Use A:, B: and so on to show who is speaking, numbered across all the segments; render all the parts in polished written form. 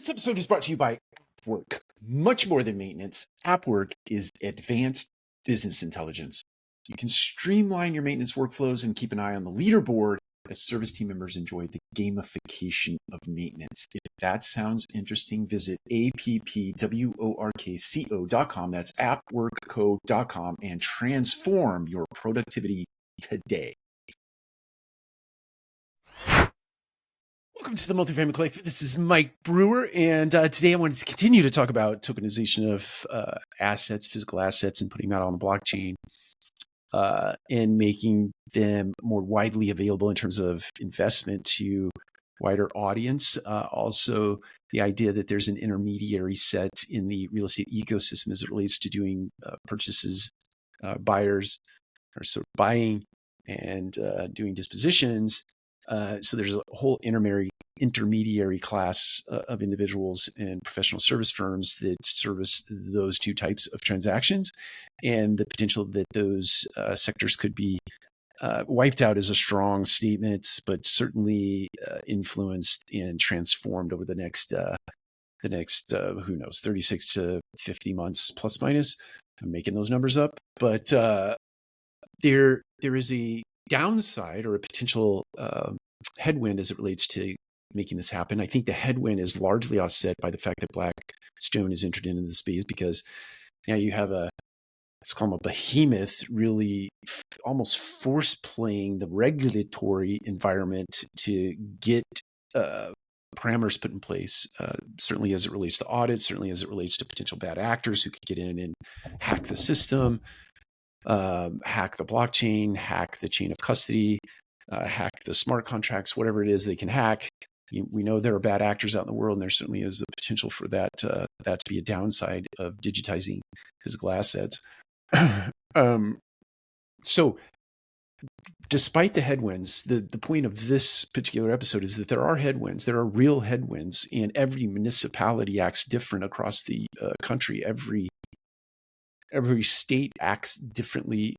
A: This episode is brought to you by AppWork. Much more than maintenance, AppWork is advanced business intelligence. You can streamline your maintenance workflows and keep an eye on the leaderboard as service team members enjoy the gamification of maintenance. If that sounds interesting, visit appworkco.com. That's appworkco.com and transform your productivity today. Welcome to the Multifamily Collective. This is Mike Brewer, and today I wanted to continue to talk about tokenization of assets, physical assets, and putting that on the blockchain and making them more widely available in terms of investment to wider audience. Also, the idea that there's an intermediary set in the real estate ecosystem as it relates to doing purchases, buyers are sort of buying and doing dispositions. So there's a whole intermediary class of individuals and professional service firms that service those two types of transactions, and the potential that those sectors could be wiped out is a strong statement, but certainly influenced and transformed over the next who knows, 36 to 50 months plus minus. I'm making those numbers up, but there is a downside or a potential headwind as it relates to making this happen. I think the headwind is largely offset by the fact that Blackstone has entered into the space, because now you have let's call them a behemoth, really almost force playing the regulatory environment to get parameters put in place, certainly as it relates to audits, certainly as it relates to potential bad actors who could get in and hack the system, hack the blockchain, hack the chain of custody, hack the smart contracts, whatever it is they can hack. We know there are bad actors out in the world, and there certainly is the potential for that to be a downside of digitizing physical assets. So despite the headwinds, the point of this particular episode is that there are headwinds. There are real headwinds, and every municipality acts different across the country. Every state acts differently,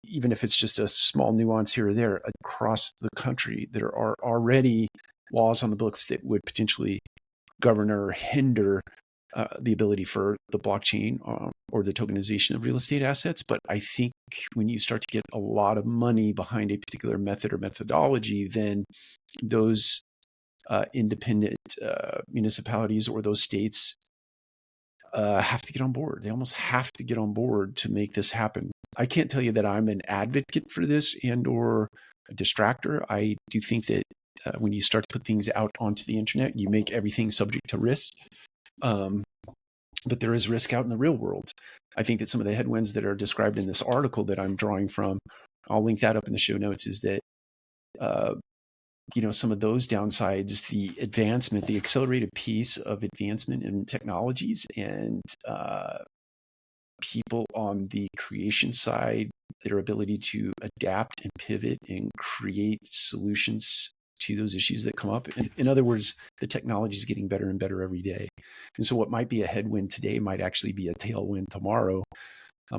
A: even if it's just a small nuance here or there across the country. There are already laws on the books that would potentially govern or hinder the ability for the blockchain or the tokenization of real estate assets. But I think when you start to get a lot of money behind a particular method or methodology, then those independent municipalities or those states have to get on board. They almost have to get on board to make this happen. I can't tell you that I'm an advocate for this and or a distractor. I do think that when you start to put things out onto the internet, you make everything subject to risk. But there is risk out in the real world. I think that some of the headwinds that are described in this article that I'm drawing from, I'll link that up in the show notes, is that some of those downsides, the advancement, the accelerated pace of advancement in technologies, and people on the creation side, their ability to adapt and pivot and create solutions to those issues that come up. In other words, the technology is getting better and better every day. And so what might be a headwind today might actually be a tailwind tomorrow,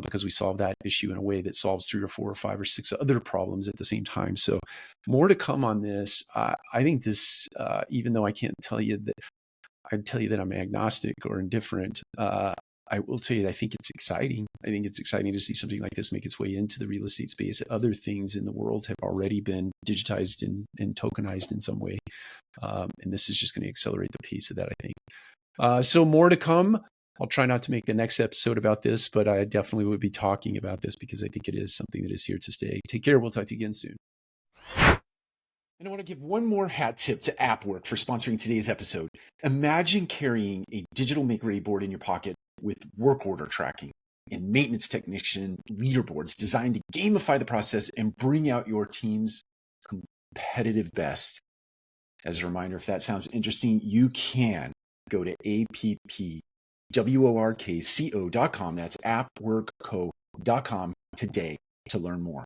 A: because we solve that issue in a way that solves 3 or 4 or 5 or 6 other problems at the same time. So more to come on this. I think this, even though I can't tell you that, I'd tell you that I'm agnostic or indifferent. I will tell you, I think it's exciting. I think it's exciting to see something like this make its way into the real estate space. Other things in the world have already been digitized and tokenized in some way. And this is just going to accelerate the pace of that, I think. So more to come. I'll try not to make the next episode about this, but I definitely would be talking about this because I think it is something that is here to stay. Take care. We'll talk to you again soon. And I want to give one more hat tip to AppWork for sponsoring today's episode. Imagine carrying a digital make-ready board in your pocket with work order tracking and maintenance technician leaderboards designed to gamify the process and bring out your team's competitive best. As a reminder, if that sounds interesting, you can go to appworkco.com. That's appworkco.com today to learn more.